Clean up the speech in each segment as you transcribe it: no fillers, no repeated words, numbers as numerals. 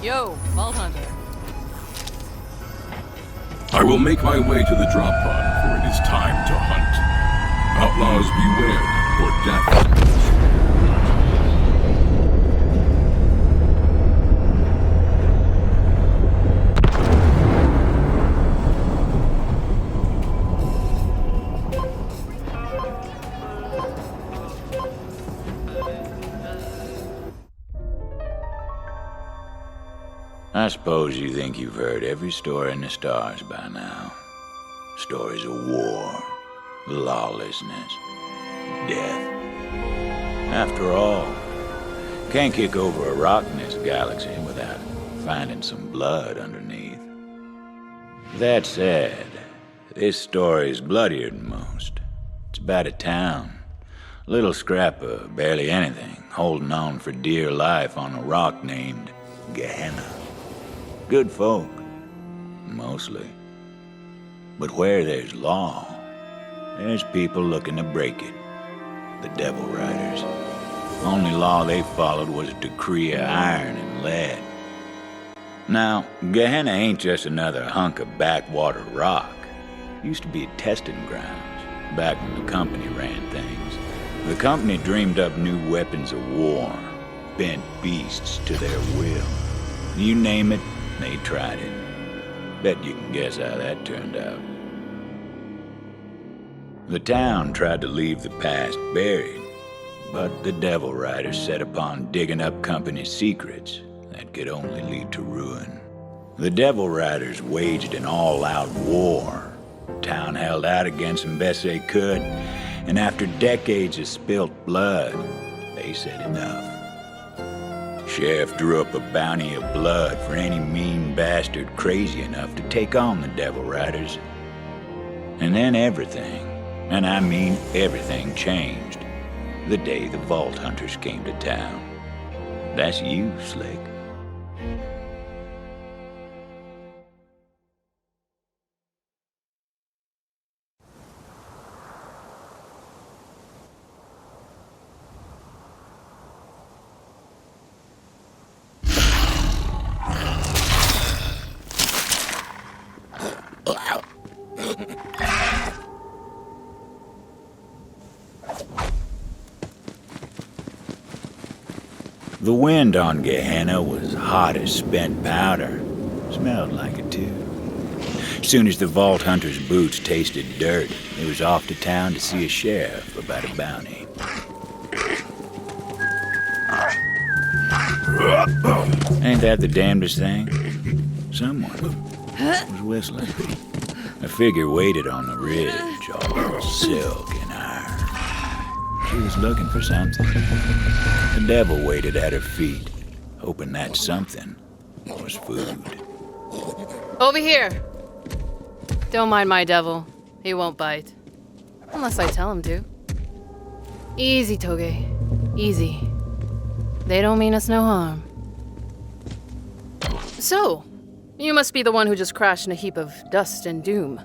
Yo, Vault Hunter. I will make my way to the drop pod, for it is time to hunt. Outlaws beware, for death. I suppose you think you've heard every story in the stars by now. Stories of war, lawlessness, death. After all, can't kick over a rock in this galaxy without finding some blood underneath. That said, this story's bloodier than most. It's about a town, a little scrap of barely anything, holding on for dear life on a rock named Gehenna. Good folk, mostly. But where there's law, there's people looking to break it. The Devil Riders. Only law they followed was a decree of iron and lead. Now, Gehenna ain't just another hunk of backwater rock. Used to be testing grounds, back when the company ran things. The company dreamed up new weapons of war, bent beasts to their will. You name it, they tried it. Bet you can guess how that turned out. The town tried to leave the past buried, but the Devil Riders set upon digging up company secrets that could only lead to ruin. The Devil Riders waged an all-out war. Town held out against them best they could, and after decades of spilt blood, they said enough. Sheriff drew up a bounty of blood for any mean bastard crazy enough to take on the Devil Riders. And then everything, and I mean everything, changed the day the Vault Hunters came to town. That's you, Slick. The wind on Gehenna was hot as spent powder. Smelled like it, too. As soon as the Vault Hunter's boots tasted dirt, he was off to town to see a sheriff about a bounty. Ain't that the damnedest thing? Someone was whistling. A figure waited on the ridge, all silk and iron. She was looking for something. The devil waited at her feet, hoping that something was food. Over here! Don't mind my devil. He won't bite. Unless I tell him to. Easy, Toge. Easy. They don't mean us no harm. So, you must be the one who just crashed in a heap of dust and doom.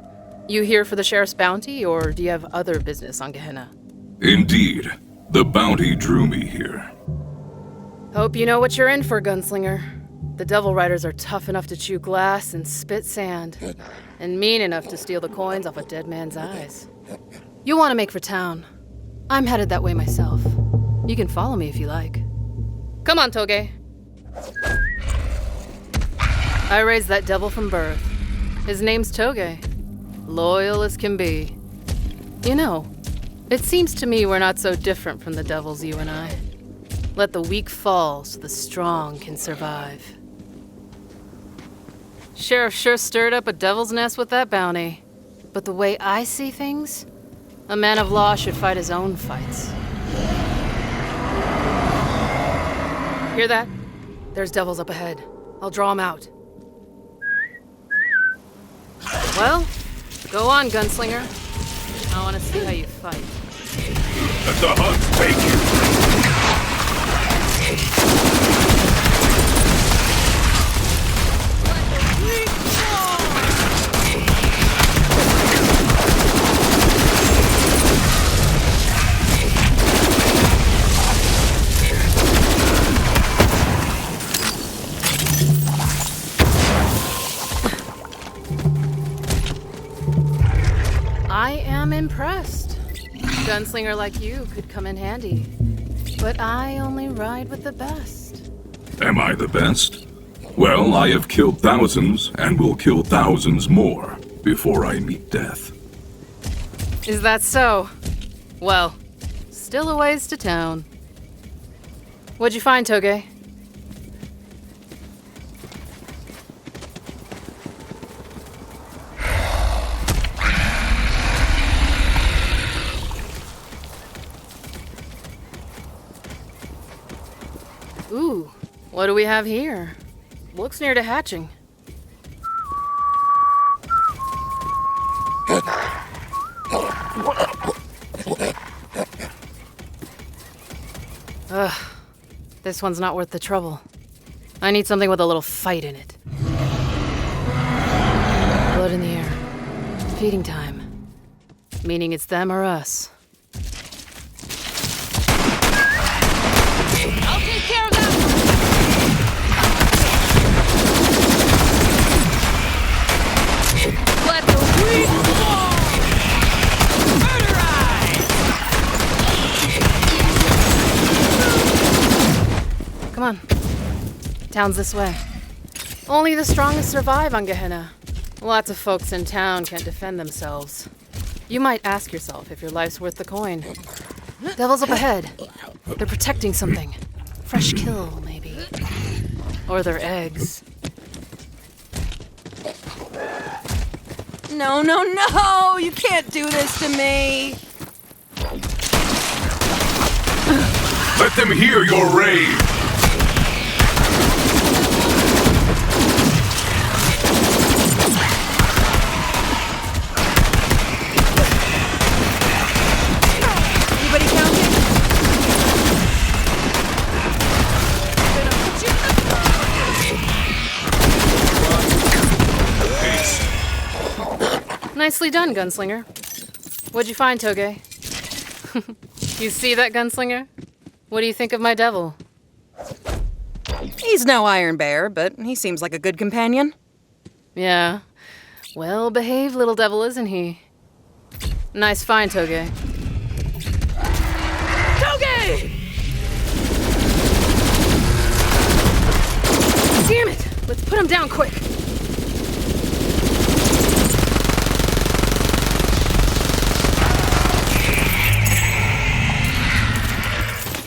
You here for the sheriff's bounty, or do you have other business on Gehenna? Indeed. The bounty drew me here. Hope you know what you're in for, Gunslinger. The Devil Riders are tough enough to chew glass and spit sand, and mean enough to steal the coins off a dead man's eyes. You want to make for town. I'm headed that way myself. You can follow me if you like. Come on, Toge. I raised that devil from birth. His name's Toge. Loyal as can be. You know, it seems to me we're not so different from the devils, you and I. Let the weak fall so the strong can survive. Sheriff sure stirred up a devil's nest with that bounty. But the way I see things, a man of law should fight his own fights. Hear that? There's devils up ahead. I'll draw them out. Well, Go on, gunslinger. I want to see how you fight. Let the hunt take I am impressed. Gunslinger like you could come in handy. But I only ride with the best. Am I the best? Well, I have killed thousands and will kill thousands more before I meet death. Is that so? Well, still a ways to town. What'd you find, Toge? Ooh, what do we have here? Looks near to hatching. Ugh, this one's not worth the trouble. I need something with a little fight in it. Blood in the air. Feeding time. Meaning it's them or us. I'll take care of that! Let the weak fall! Murderize! Come on. Town's this way. Only the strongest survive on Gehenna. Lots of folks in town can't defend themselves. You might ask yourself if your life's worth the coin. Devil's up ahead. They're protecting something. Fresh kill, maybe. Or their eggs. No, no, no! You can't do this to me! Let them hear your rage! Anybody counting? Nicely done, Gunslinger. What'd you find, Toge? You see that, Gunslinger? What do you think of my devil? He's no Iron Bear, but he seems like a good companion. Yeah. Well-behaved little devil, isn't he? Nice find, Toge. Toge! Damn it! Let's put him down quick.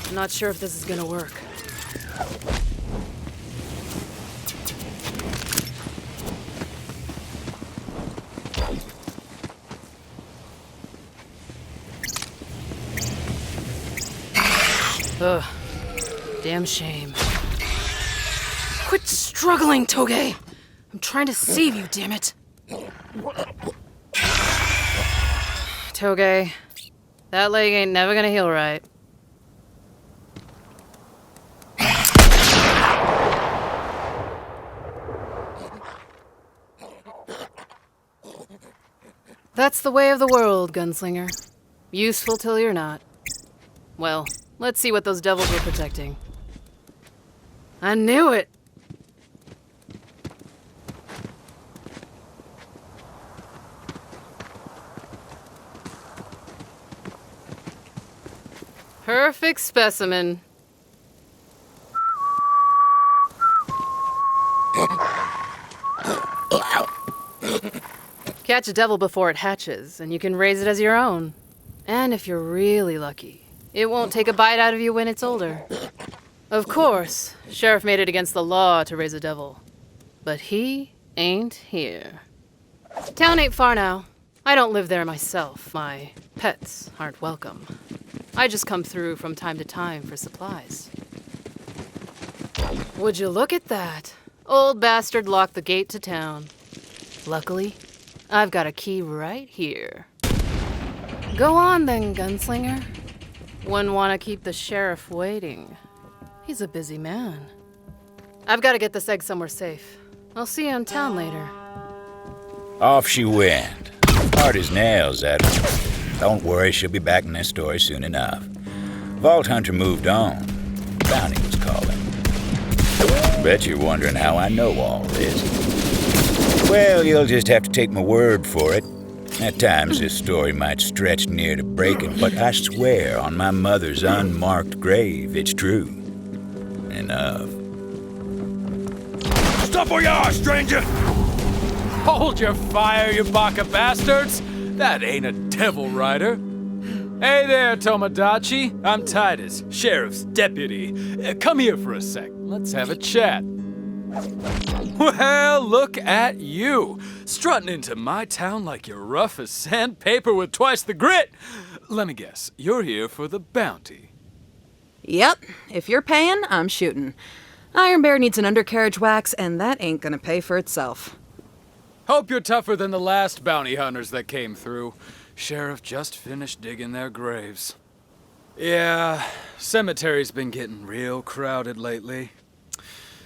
I'm not sure if this is gonna work. Ugh. Damn shame. Quit struggling, Toge! I'm trying to save you, damn it! Toge, that leg ain't never gonna heal right. That's the way of the world, Gunslinger. Useful till you're not. Well, let's see what those devils were protecting. I knew it! Perfect specimen. Catch a devil before it hatches, and you can raise it as your own. And if you're really lucky, it won't take a bite out of you when it's older. Of course, Sheriff made it against the law to raise a devil. But he ain't here. Town ain't far now. I don't live there myself. My pets aren't welcome. I just come through from time to time for supplies. Would you look at that? Old bastard locked the gate to town. Luckily, I've got a key right here. Go on then, gunslinger. Wouldn't want to keep the sheriff waiting. He's a busy man. I've got to get this egg somewhere safe. I'll see you in town later. Off she went. Hard as nails at her. Don't worry, she'll be back in this story soon enough. Vault Hunter moved on. Bounty was calling. Bet you're wondering how I know all this. Well, you'll just have to take my word for it. At times, this story might stretch near to breaking, but I swear on my mother's unmarked grave, it's true. Enough. Stop where you are, stranger! Hold your fire, you baka bastards! That ain't a devil rider. Hey there, Tomodachi. I'm Titus, sheriff's deputy. Come here for a sec. Let's have a chat. Well, look at you. Strutting into my town like you're rough as sandpaper with twice the grit. Let me guess, you're here for the bounty. Yep, if you're paying, I'm shooting. Iron Bear needs an undercarriage wax, and that ain't gonna pay for itself. Hope you're tougher than the last bounty hunters that came through. Sheriff just finished digging their graves. Yeah, cemetery's been getting real crowded lately.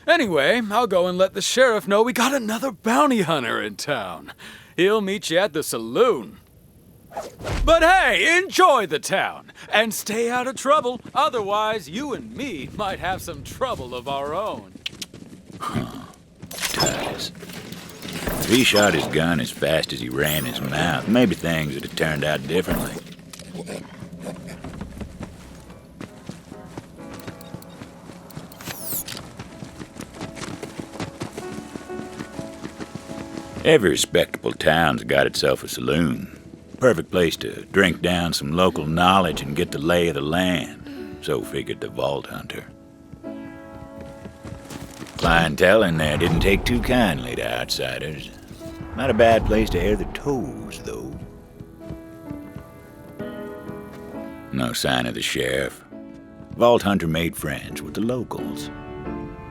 Anyway, I'll go and let the sheriff know we got another bounty hunter in town. He'll meet you at the saloon. But hey, enjoy the town, and stay out of trouble. Otherwise, you and me might have some trouble of our own. Titus. If he shot his gun as fast as he ran his mouth, maybe things would have turned out differently. Every respectable town's got itself a saloon. Perfect place to drink down some local knowledge and get the lay of the land. So figured the Vault Hunter. Clientele in there didn't take too kindly to outsiders. Not a bad place to air the toes, though. No sign of the sheriff. Vault Hunter made friends with the locals.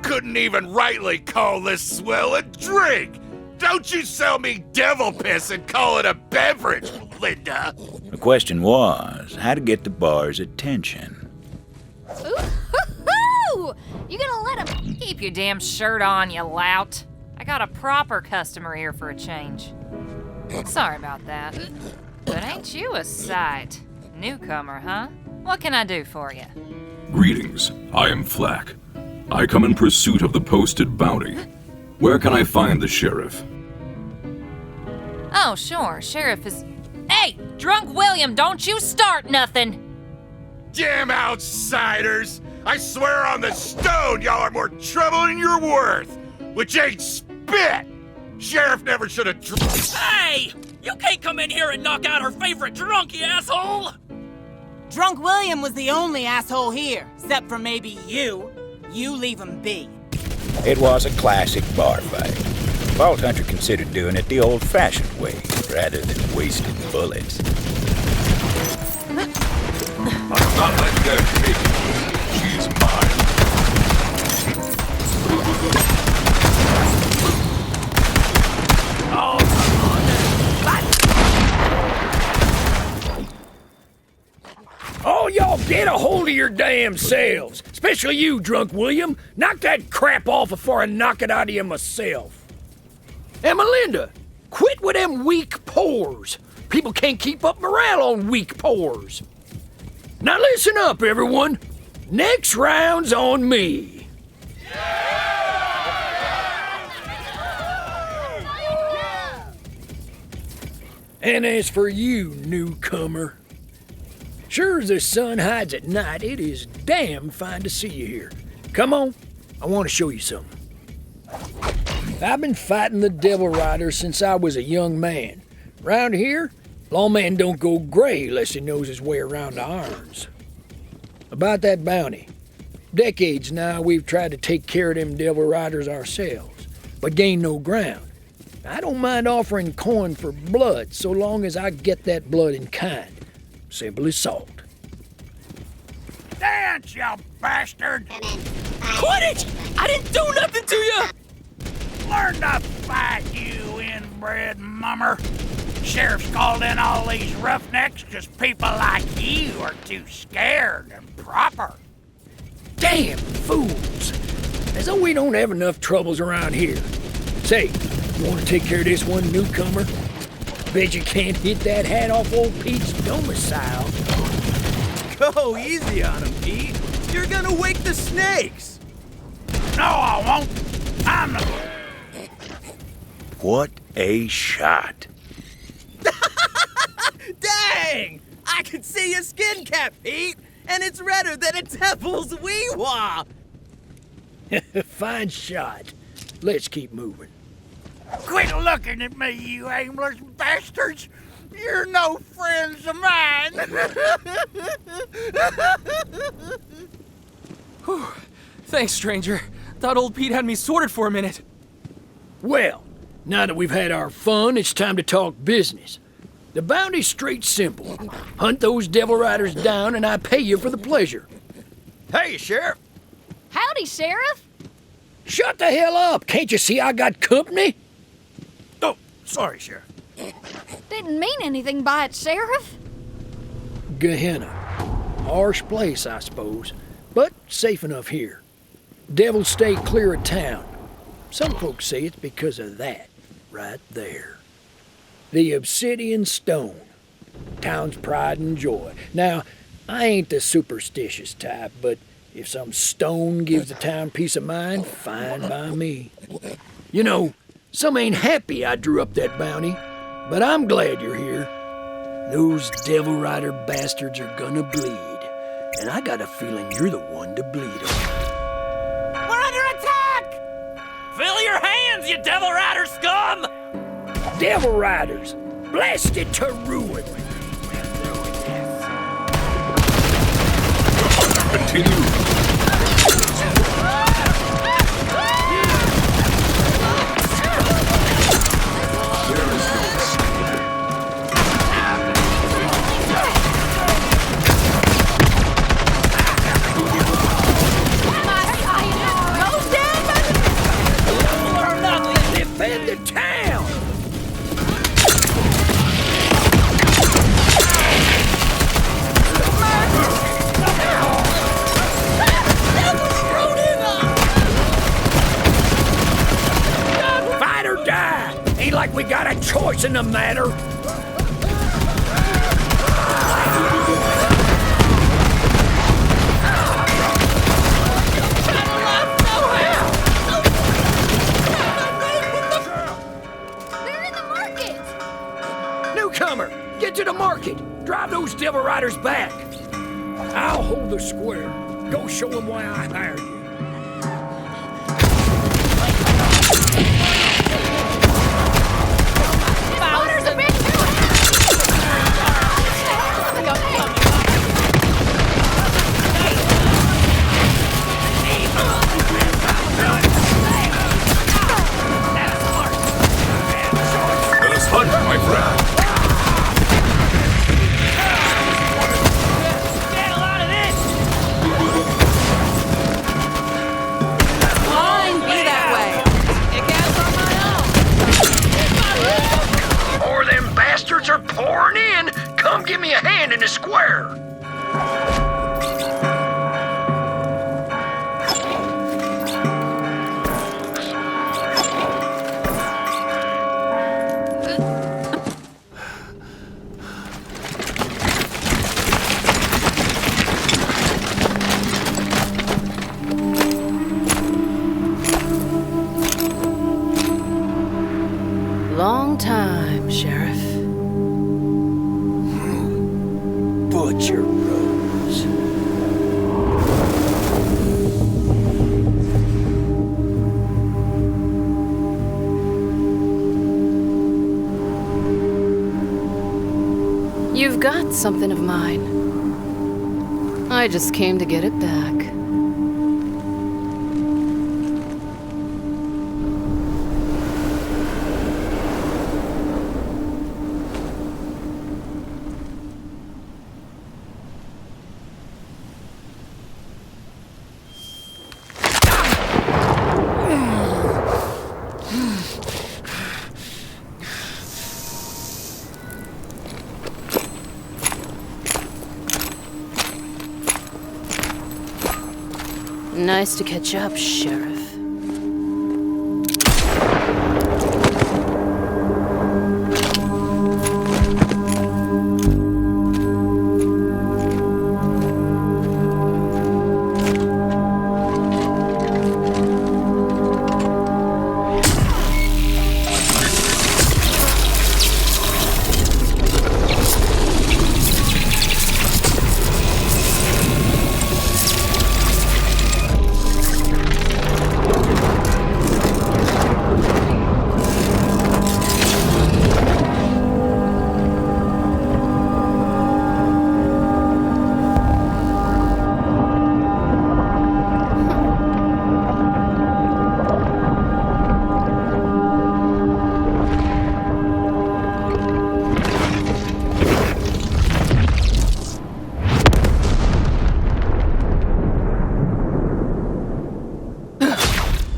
Couldn't even rightly call this swell a drink! Don't you sell me devil piss and call it a beverage, Linda! The question was how to get the bar's attention. Ooh-hoo-hoo! You gonna let him keep your damn shirt on, you lout? I got a proper customer here for a change. Sorry about that. But ain't you a sight? Newcomer, huh? What can I do for you? Greetings, I am Flack. I come in pursuit of the posted bounty. Where can I find the sheriff? Oh, sure. Sheriff is... Hey, Drunk William, don't you start nothing! Damn outsiders! I swear on the stone y'all are more trouble than you're worth! Which ain't spit! Sheriff never should have Hey! You can't come in here and knock out her favorite drunk, you asshole! Drunk William was the only asshole here, except for maybe you. You leave him be. It was a classic bar fight. Vault Hunter considered doing it the old-fashioned way, rather than wasting bullets. I'm not letting her take it. She's mine. Oh, come on then. Oh, y'all get a hold of your damn selves. Especially you, Drunk William. Knock that crap off before I knock it out of you myself. And Melinda, quit with them weak pores. People can't keep up morale on weak pores. Now listen up, everyone. Next round's on me. And as for you, newcomer, sure as the sun hides at night, it is damn fine to see you here. Come on, I want to show you something. I've been fighting the Devil Rider since I was a young man. Round here, lawman don't go gray unless he knows his way around the irons. About that bounty. Decades now we've tried to take care of them Devil Riders ourselves, but gained no ground. I don't mind offering coin for blood so long as I get that blood in kind. Simple as salt. Dance, you bastard! Quit it! I didn't do nothing to you! Learn to fight, you inbred cornbread mummer. Sheriff's called in all these roughnecks 'cause people like you are too scared and proper. Damn fools! As though we don't have enough troubles around here. Say, you want to take care of this one newcomer? Bet you can't hit that hat off old Pete's domicile. Go easy on him, Pete. You're gonna wake the snakes. No, I won't. I'm the... What a shot. Dang! I can see your skin cap, Pete, and it's redder than a devil's wee-wah. Fine shot. Let's keep moving. Quit looking at me, you aimless bastards! You're no friends of mine! Whew. Thanks, stranger. Thought old Pete had me sorted for a minute. Well, now that we've had our fun, it's time to talk business. The bounty's straight simple. Hunt those devil riders down and I pay you for the pleasure. Hey, Sheriff. Howdy, Sheriff. Shut the hell up! Can't you see I got company? Oh, sorry, Sheriff. Didn't mean anything by it, Sheriff. Gehenna. Harsh place, I suppose, but safe enough here. Devils stay clear of town. Some folks say it's because of that, right there. The obsidian stone. Town's pride and joy. Now, I ain't the superstitious type, but if some stone gives the town peace of mind, fine by me. You know, some ain't happy I drew up that bounty, but I'm glad you're here. Those devil rider bastards are gonna bleed, and I got a feeling you're the one to bleed them. We're under attack! Fill your hands, you devil rider scum! Devil riders, blasted to ruin. Continue. Defend the town! Fight or die! Ain't like we got a choice in the matter. Newcomer, get to the market. Drive those devil riders back. I'll hold the square. Go show them why I hired you. Water's a bit too Let us hunt, my friend. Are pouring in. Come give me a hand in the square. Long time, Sheriff. Butcher Rose. You've got something of mine. I just came to get it back. Nice to catch up, Sheriff.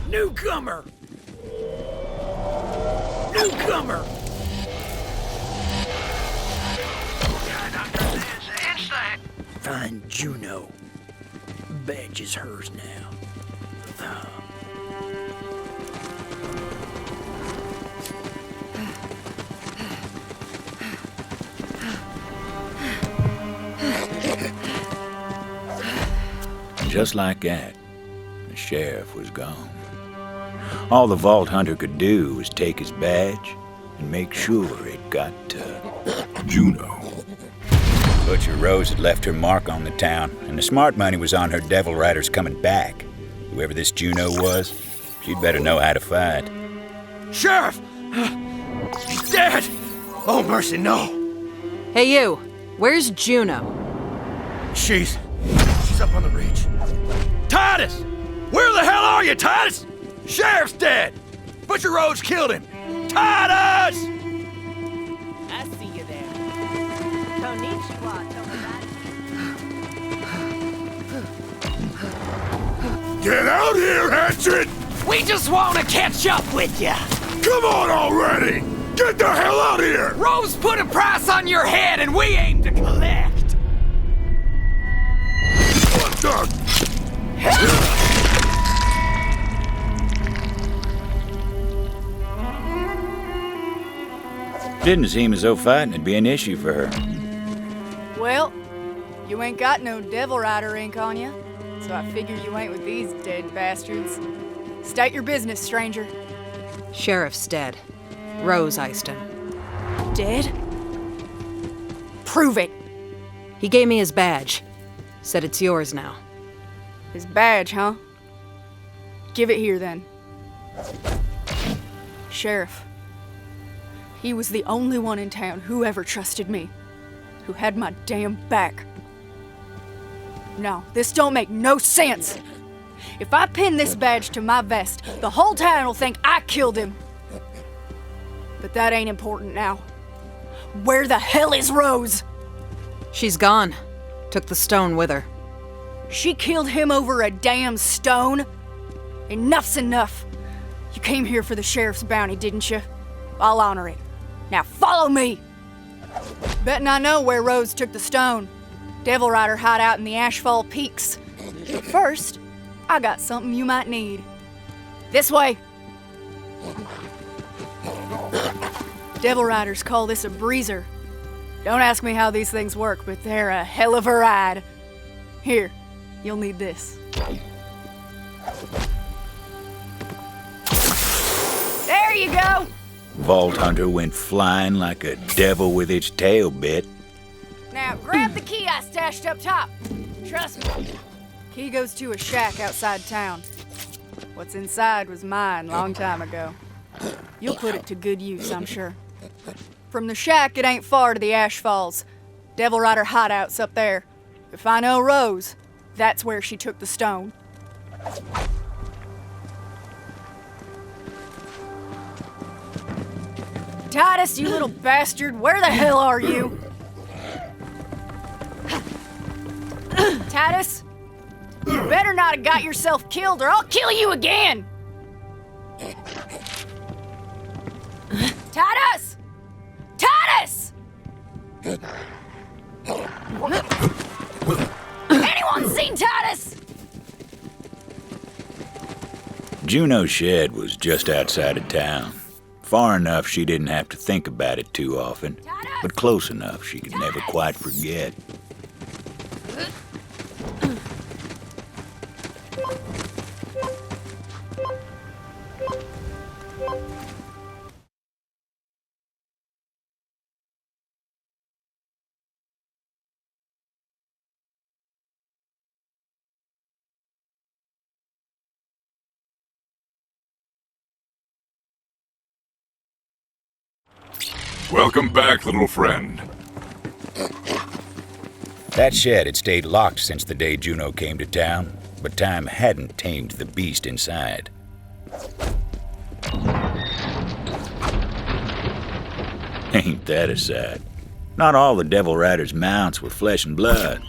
Newcomer! Newcomer! Find Juno. Badge is hers now. Just like that, the sheriff was gone. All the Vault Hunter could do was take his badge and make sure it got to Juno. Butcher Rose had left her mark on the town, and the smart money was on her devil riders coming back. Whoever this Juno was, she'd better know how to fight. Sheriff! He's dead! Oh, mercy, no! Hey, you. Where's Juno? She's up on the ridge. Titus! Where the hell are you, Titus? Sheriff's dead! Butcher Rose killed him! Titus! I see you there. Konnichiwa, Tomodachi. Get out here, Hatchet! We just want to catch up with you. Come on already! Get the hell out here! Rose put a price on your head and we aim to collect. What the? Didn't seem as though fighting would be an issue for her. Well, you ain't got no devil rider ink on you, so I figure you ain't with these dead bastards. State your business, stranger. Sheriff's dead. Rose iced him. Dead? Prove it. He gave me his badge. Said it's yours now. His badge, huh? Give it here, then. Sheriff. He was the only one in town who ever trusted me. Who had my damn back. Now, this don't make no sense. If I pin this badge to my vest, the whole town will think I killed him. But that ain't important now. Where the hell is Rose? She's gone. Took the stone with her. She killed him over a damn stone? Enough's enough. You came here for the sheriff's bounty, didn't you? I'll honor it. Now follow me! Betting I know where Rose took the stone. Devil Rider hideout in the Ashfall Peaks. But first, I got something you might need. This way! Devil Riders call this a breezer. Don't ask me how these things work, but they're a hell of a ride. Here, you'll need this. There you go! Vault Hunter went flying like a devil with its tail bit. Now grab the key I stashed up top. Trust me. Key goes to a shack outside town. What's inside was mine long time ago. You'll put it to good use, I'm sure. From the shack, it ain't far to the Ash Falls. Devil Rider hideout's up there. If I know Rose, that's where she took the stone. Titus, you little bastard, where the hell are you? Titus? You better not have got yourself killed or I'll kill you again! Titus! Titus! Anyone seen Titus? Juno's shed was just outside of town. Far enough she didn't have to think about it too often, but close enough she could never quite forget. Welcome back, little friend. That shed had stayed locked since the day Juno came to town, but time hadn't tamed the beast inside. Ain't that a sight? Not all the Devil Rider's mounts were flesh and blood.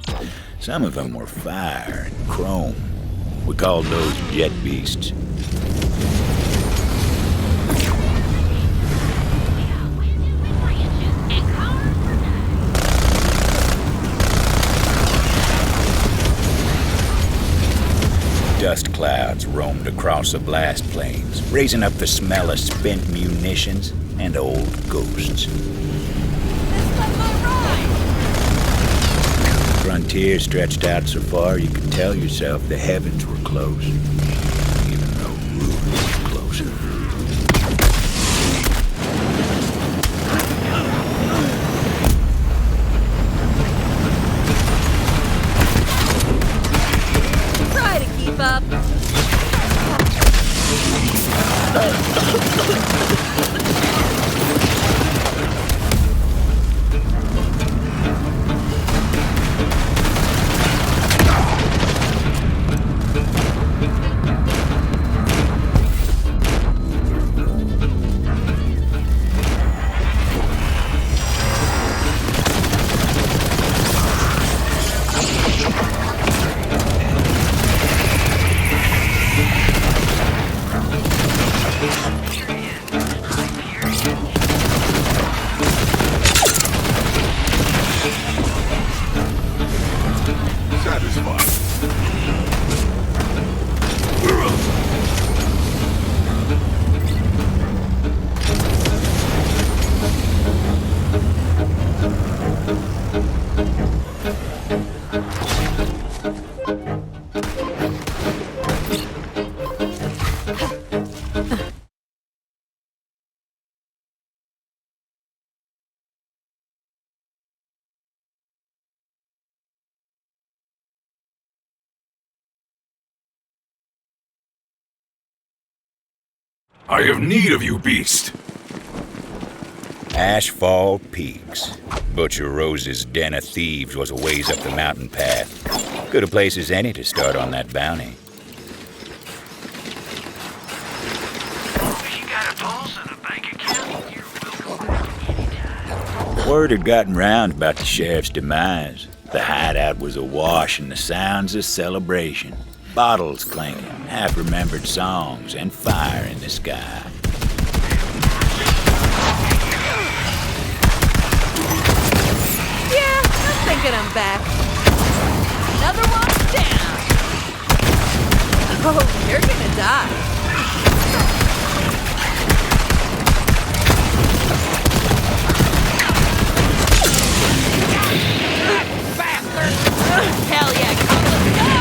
Some of them were fire and chrome. We called those jet beasts. Dust clouds roamed across the blast plains, raising up the smell of spent munitions and old ghosts. The frontier stretched out so far you could tell yourself the heavens were close, even though ruin was closer. Try to keep up. I have need of you, beast. Ashfall Peaks. Butcher Rose's den of thieves was a ways up the mountain path. Good a place as any to start on that bounty. You got a pulse and a bank account? You're welcome back anytime. Word had gotten round about the sheriff's demise. The hideout was awash in the sounds of celebration. Bottles clinking, half-remembered songs, and fire in the sky. Yeah, I'm thinking I'm back. Another one's down. Oh, you're gonna die. Bastard! Hell yeah, come let's go!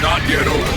Not yet over.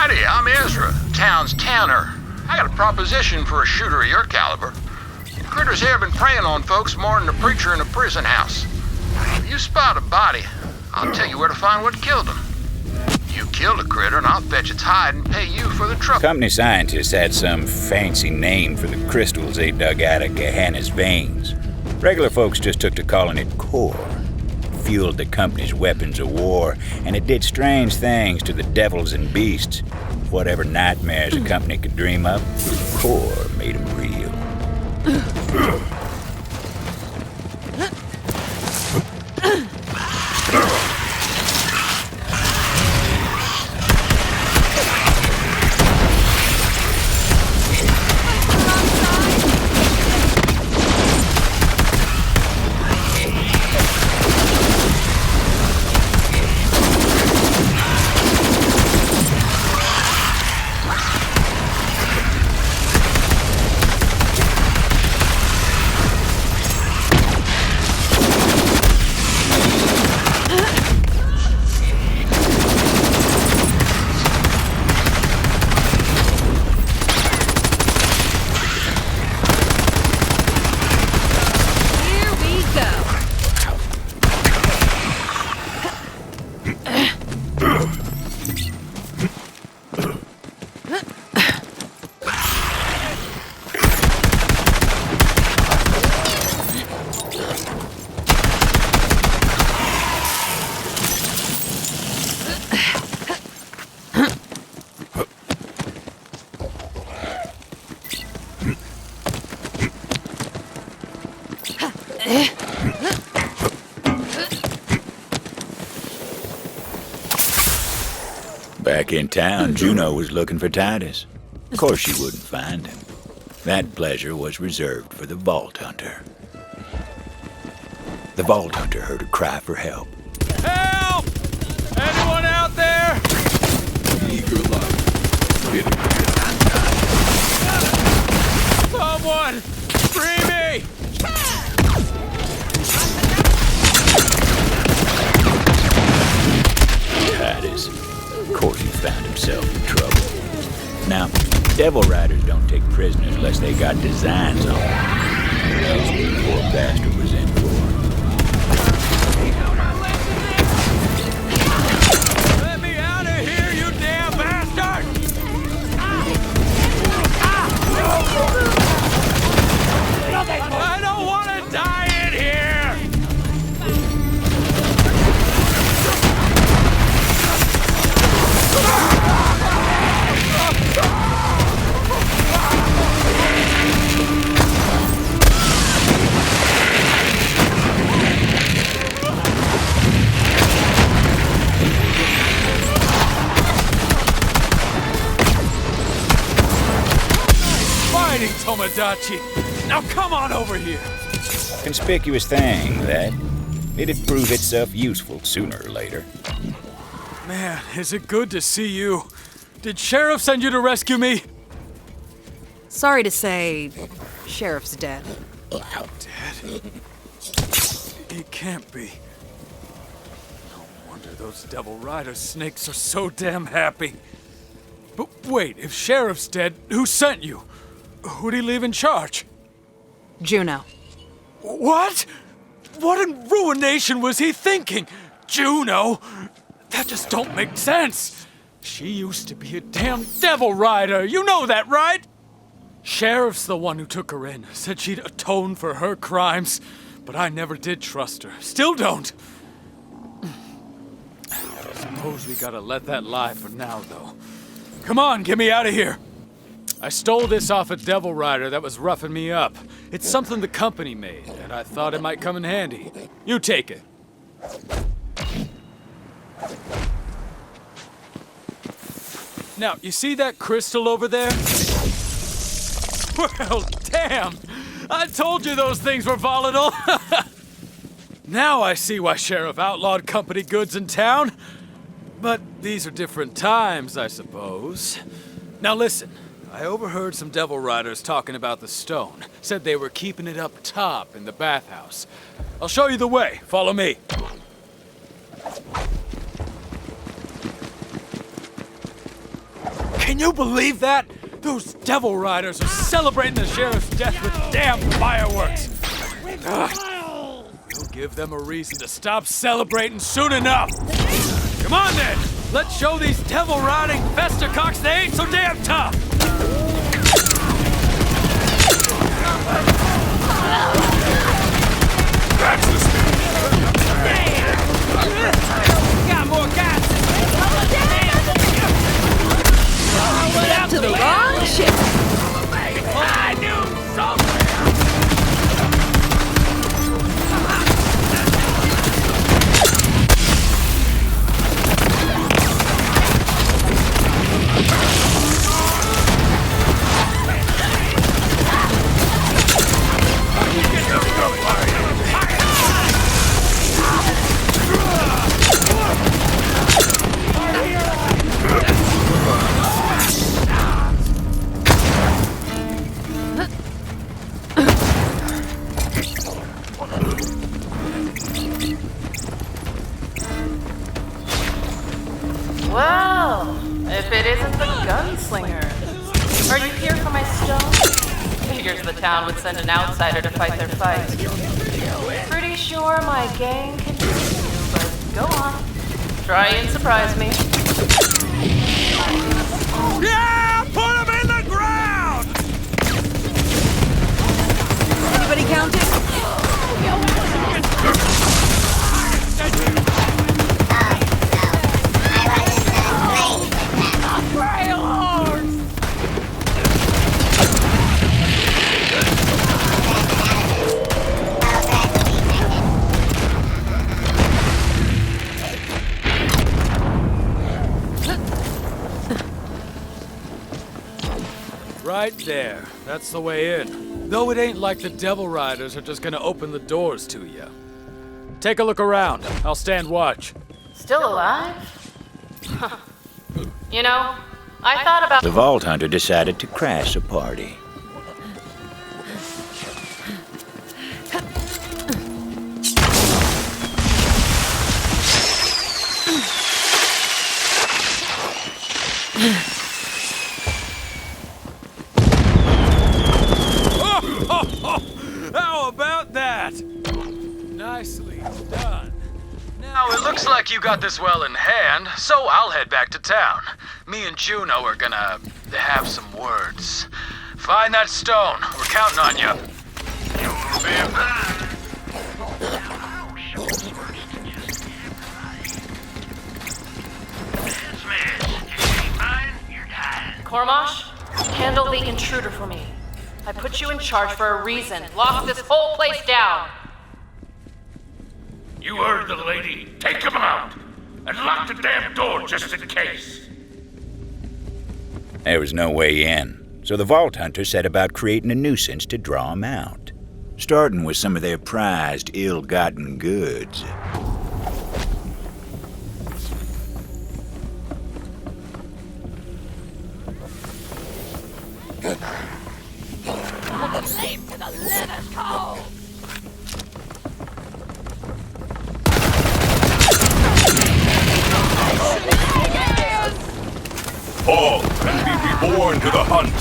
Howdy, I'm Ezra, town's towner. I got a proposition for a shooter of your caliber. Critters here been preying on folks more than a preacher in a prison house. If you spot a body, I'll tell you where to find what killed him. You killed a critter and I'll fetch its hide and pay you for the trouble. Company scientists had some fancy name for the crystals they dug out of Gehenna's veins. Regular folks just took to calling it core. Fueled the company's weapons of war, and it did strange things to the devils and beasts. Whatever nightmares a company could dream up, core made them real. Back in town, Juno was looking for Titus. Of course she wouldn't find him. That pleasure was reserved for the Vault Hunter. The Vault Hunter heard a cry for help. Help! Anyone out there? Eager life. Someone! Free me! Titus. Of course he found himself in trouble. Now, Devil Riders don't take prisoners unless they got designs on them. That's what the poor bastard was in for. Let me out of here, you damn bastard! I don't want to die in here! Fighting, Tomodachi! Now come on over here! Conspicuous thing, that. It'd prove itself useful sooner or later. Man, is it good to see you. Did Sheriff send you to rescue me? Sorry to say, Sheriff's dead. Dead? He can't be. No wonder those Devil Rider snakes are so damn happy. But wait, if Sheriff's dead, who sent you? Who'd he leave in charge? Juno. What? What in ruination was he thinking? Juno? That just don't make sense. She used to be a damn Devil Rider. You know that, right? Sheriff's the one who took her in. Said she'd atone for her crimes. But I never did trust her. Still don't. I suppose we gotta let that lie for now, though. Come on, get me out of here. I stole this off a Devil Rider that was roughing me up. It's something the company made, and I thought it might come in handy. You take it. Now, you see that crystal over there? Well, damn! I told you those things were volatile! Now I see why Sheriff outlawed company goods in town. But these are different times, I suppose. Now listen, I overheard some Devil Riders talking about the stone. Said they were keeping it up top in the bathhouse. I'll show you the way. Follow me. Can you believe that? Those devil riders are celebrating the sheriff's death with damn fireworks. We'll give them a reason to stop celebrating soon enough. Come on then, let's show these devil-riding festercocks they ain't so damn tough. That's the spirit. Got more guys. Went up to the wrong ship. I knew somewhere. Well, if it isn't the gunslinger. Are you here for my stone? Figures the town would send an outsider to fight their fight. Pretty sure my gang can do you, but go on. Try and surprise me. Yeah! Put him in the ground! Anybody counting? Right there. That's the way in. Though it ain't like the devil riders are just gonna open the doors to you. Take a look around. I'll stand watch. Still alive? You know, I thought about... The Vault Hunter decided to crash a party. How about that? Nicely done. Now, it looks like you got this well in hand, so I'll head back to town. Me and Juno are gonna have some words. Find that stone. We're counting on you. Kormash, handle the intruder for me. I put you in charge for a reason. Lock this whole place down. You heard the lady. Take him out. And lock the damn door just in case. There was no way in, so the Vault Hunter set about creating a nuisance to draw him out, starting with some of their prized, ill-gotten goods. Sleep to the living cold. Fall and be reborn to the hunt.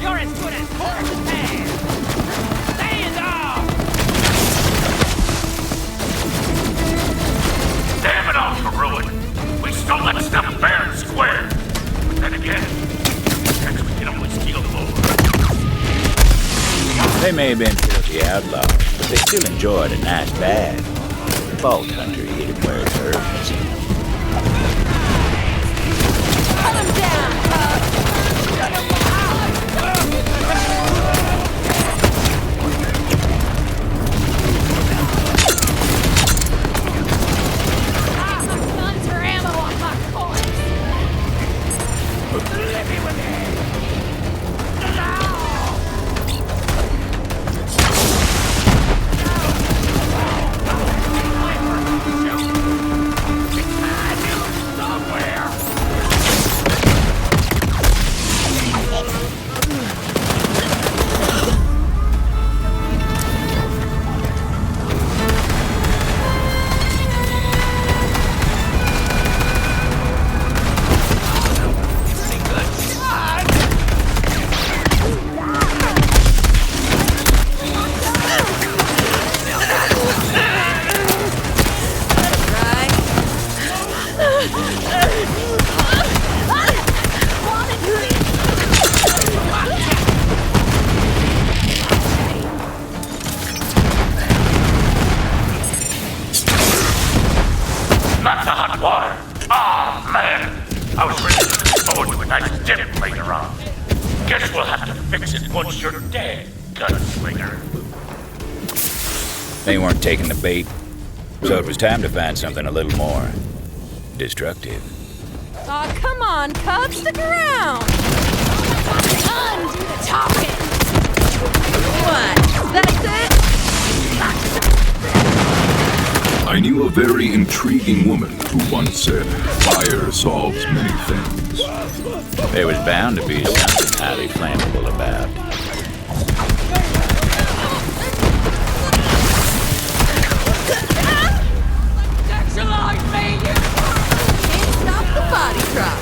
You're as good as horse and man. Stand off! Damn it all, heroic. We stole that stuff fair and square. Then again, guess we can only steal more. They may have been filthy outlaws, but they still enjoyed a nice bag. The Vault Hunter hit him where it hurts. Cut him down, guns or ammo on my coins. Let me with it. once you're dead, gunslinger. They weren't taking the bait, so it was time to find something a little more destructive. Aw, come on, Cub, stick around! Undo the talking! What? That's it? I knew a very intriguing woman who once said, fire solves many things. There was bound to be something highly flammable about. That's alive, man! Can't stop the body drop.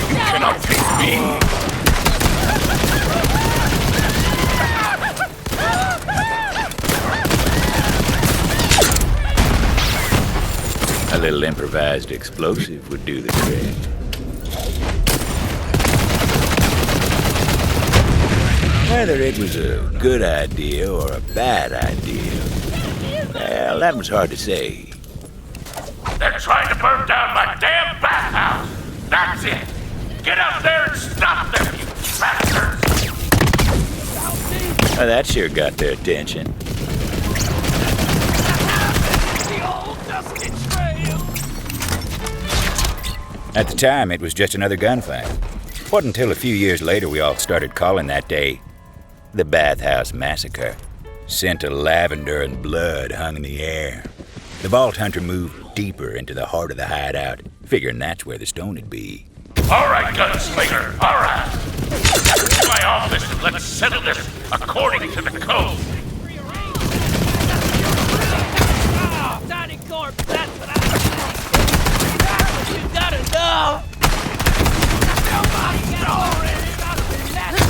You cannot take me! A little improvised explosive would do the trick. Whether it was a good idea or a bad idea, well, that was hard to say. They're trying to burn down my damn bathhouse! That's it! Get up there and stop them, you bastards! Well, that sure got their attention. The old dusty trail! At the time, it was just another gunfight. Wasn't until a few years later we all started calling that day the Bathhouse Massacre. Scent of lavender and blood hung in the air. The Vault Hunter moved deeper into the heart of the hideout, figuring that's where the stone would be. All right, gunslinger, all right. Come to my office and let's settle this according to the code. Oh, tiny corpse, that's what I think. That's what you gotta know. Tell my story about the last.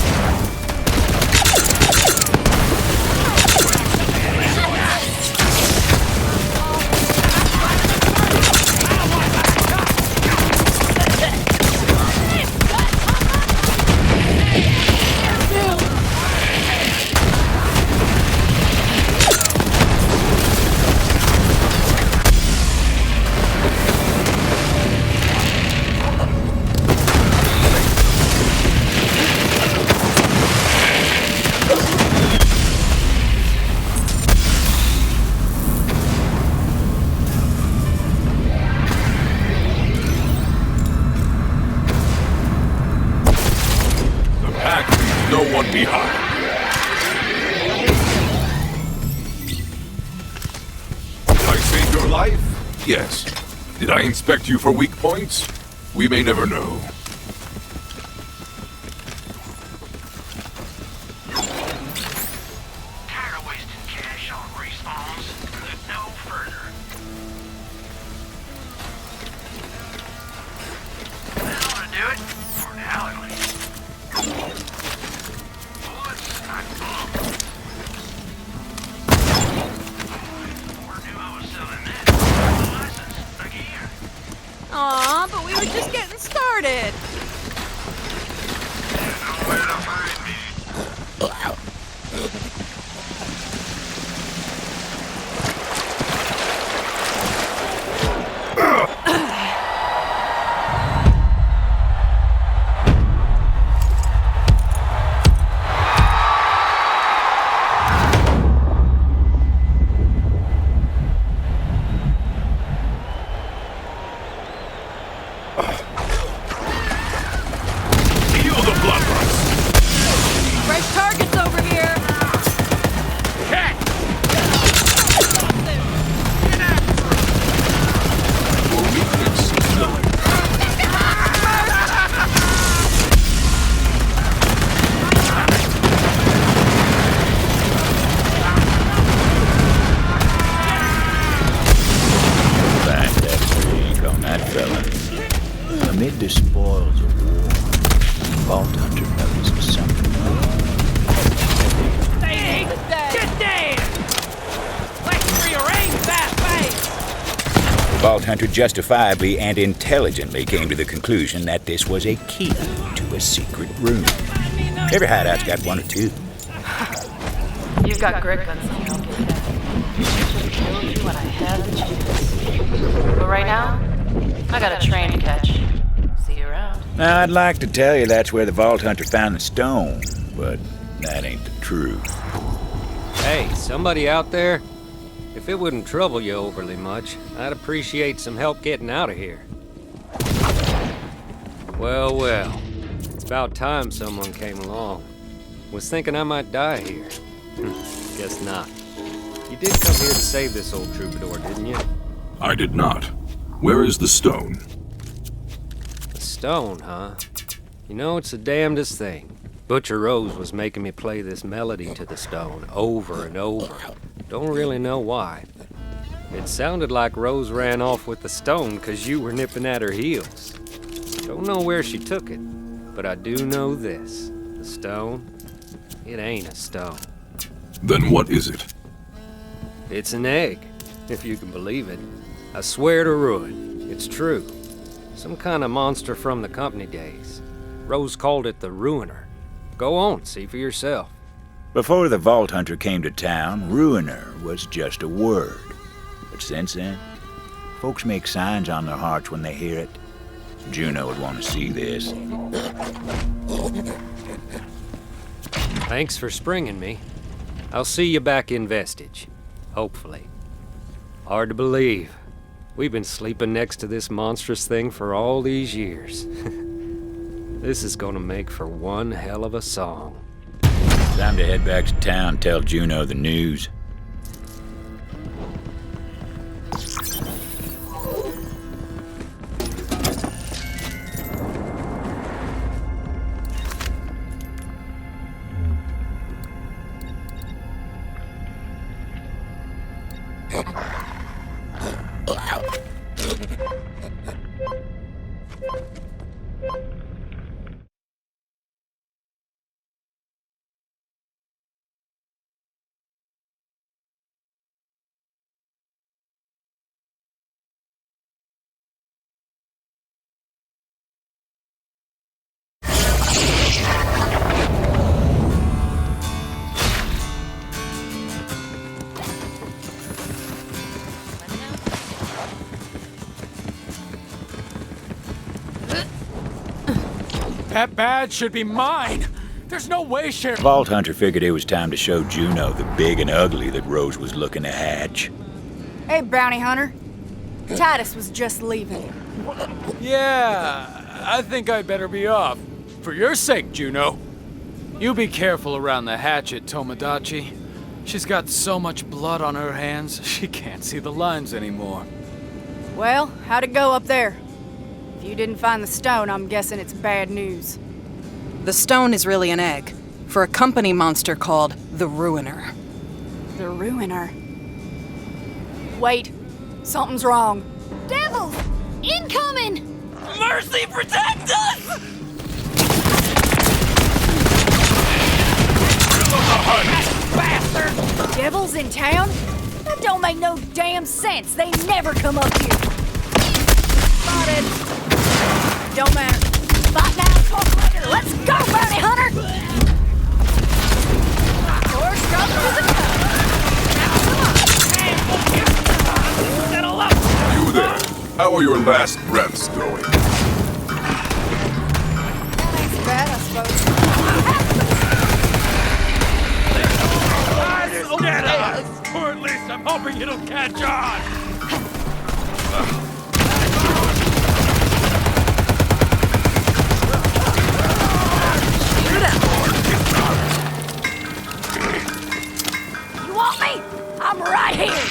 Yes. Did I inspect you for weak points? We may never know. Tired of wasting cash on respawns. Look no further. I want to do it. For now, at least. Bullets, not bombs. Never knew I was selling this. Aw, but we were just getting started. Amid the spoils of war, Vault Hunter noticed something wrong. Zane, get down! Let's rearrange that face! Vault Hunter justifiably and intelligently came to the conclusion that this was a key to a secret room. Every hideout's got one or two. You've got great guns, I'll give you that. I should have killed you when I had the chance. But right now, I got a train to catch. See you around. Now, I'd like to tell you that's where the Vault Hunter found the stone, but That ain't the truth. Hey, somebody out there? If it wouldn't trouble you overly much, I'd appreciate some help getting out of here. Well, well. It's about time someone came along. Was thinking I might die here. Guess not. You did come here to save this old troubadour, didn't you? I did not. Where is the stone? The stone, huh? You know, it's the damnedest thing. Butcher Rose was making me play this melody to the stone over and over. Don't really know why. It sounded like Rose ran off with the stone because you were nipping at her heels. Don't know where she took it, but I do know this. The stone, it ain't a stone. Then what is it? It's an egg, if you can believe it. I swear to ruin, it's true. Some kind of monster from the company days. Rose called it the Ruiner. Go on, see for yourself. Before the Vault Hunter came to town, Ruiner was just a word. But since then, folks make signs on their hearts when they hear it. Juno would want to see this. Thanks for springing me. I'll see you back in Vestige. Hopefully. Hard to believe. We've been sleeping next to this monstrous thing for all these years. This is gonna make for one hell of a song. Time to head back to town, tell Juno the news. That badge should be mine. There's no way Sheriff... Vault Hunter figured it was time to show Juno the big and ugly that Rose was looking to hatch. Hey, bounty hunter. Titus was just leaving. Yeah, I think I'd better be off. For your sake, Juno. You be careful around the hatchet, Tomodachi. She's got so much blood on her hands, she can't see the lines anymore. Well, how'd it go up there? If you didn't find the stone, I'm guessing it's bad news. The stone is really an egg for a company monster called the Ruiner. The Ruiner? Wait, something's wrong. Devils! Incoming! Mercy, protect us! Bastard! Devils in town? That don't make no damn sense. They never come up here. Spotted. Don't matter. Fight now, talk later. Let's go, bounty hunter! Door struck to the cut. Settle up! You there. How are your last breaths going? That ain't bad, I suppose. Get us! Or at least I'm hoping it'll catch on! You want me? I'm right here!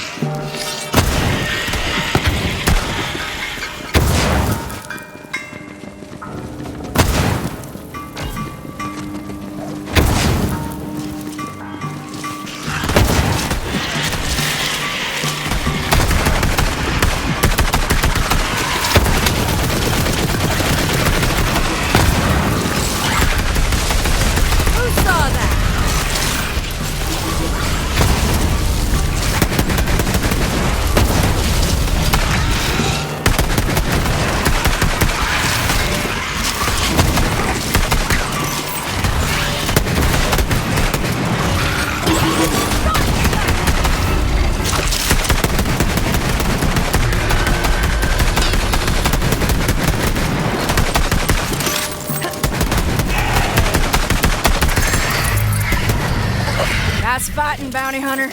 Nice fighting, bounty hunter.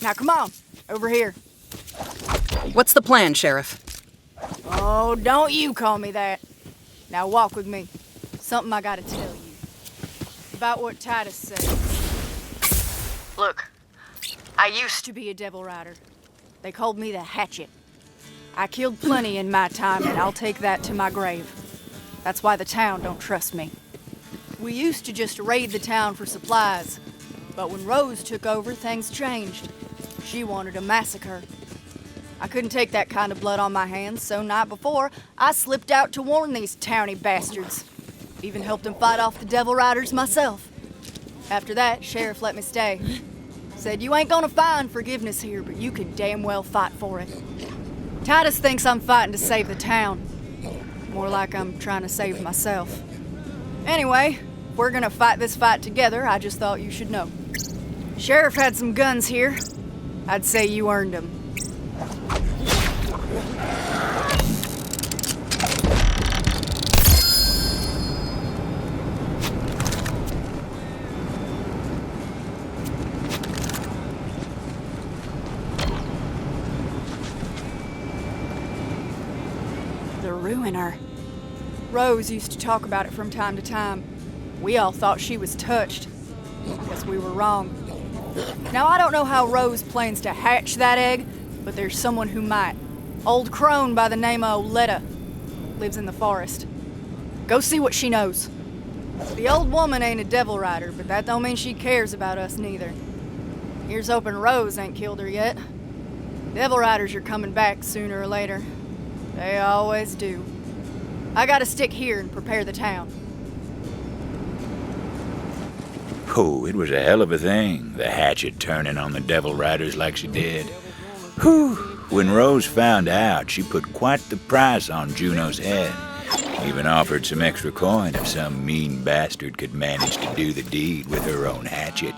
Now come on, over here. What's the plan, Sheriff? Oh, don't you call me that. Now walk with me. Something I gotta tell you. About what Titus said. Look, I used to be a devil rider. They called me the Hatchet. I killed plenty in my time, and I'll take that to my grave. That's why the town don't trust me. We used to just raid the town for supplies, but when Rose took over, things changed. She wanted a massacre. I couldn't take that kind of blood on my hands, so night before, I slipped out to warn these towny bastards. Even helped them fight off the devil riders myself. After that, Sheriff let me stay. Said, you ain't gonna find forgiveness here, but you can damn well fight for it. Titus thinks I'm fighting to save the town. More like I'm trying to save myself. Anyway, if we're gonna fight this fight together, I just thought you should know. Sheriff had some guns here. I'd say you earned them. The Ruiner. Rose used to talk about it from time to time. We all thought she was touched. Guess we were wrong. Now, I don't know how Rose plans to hatch that egg, but there's someone who might. Old crone by the name of Oletta. Lives in the forest. Go see what she knows. The old woman ain't a devil rider, but that don't mean she cares about us neither. Here's hoping Rose ain't killed her yet. Devil riders are coming back sooner or later. They always do. I gotta stick here and prepare the town. Oh, it was a hell of a thing, the Hatchet turning on the Devil Riders like she did. Whew. When Rose found out, she put quite the price on Juno's head. Even offered some extra coin if some mean bastard could manage to do the deed with her own hatchet.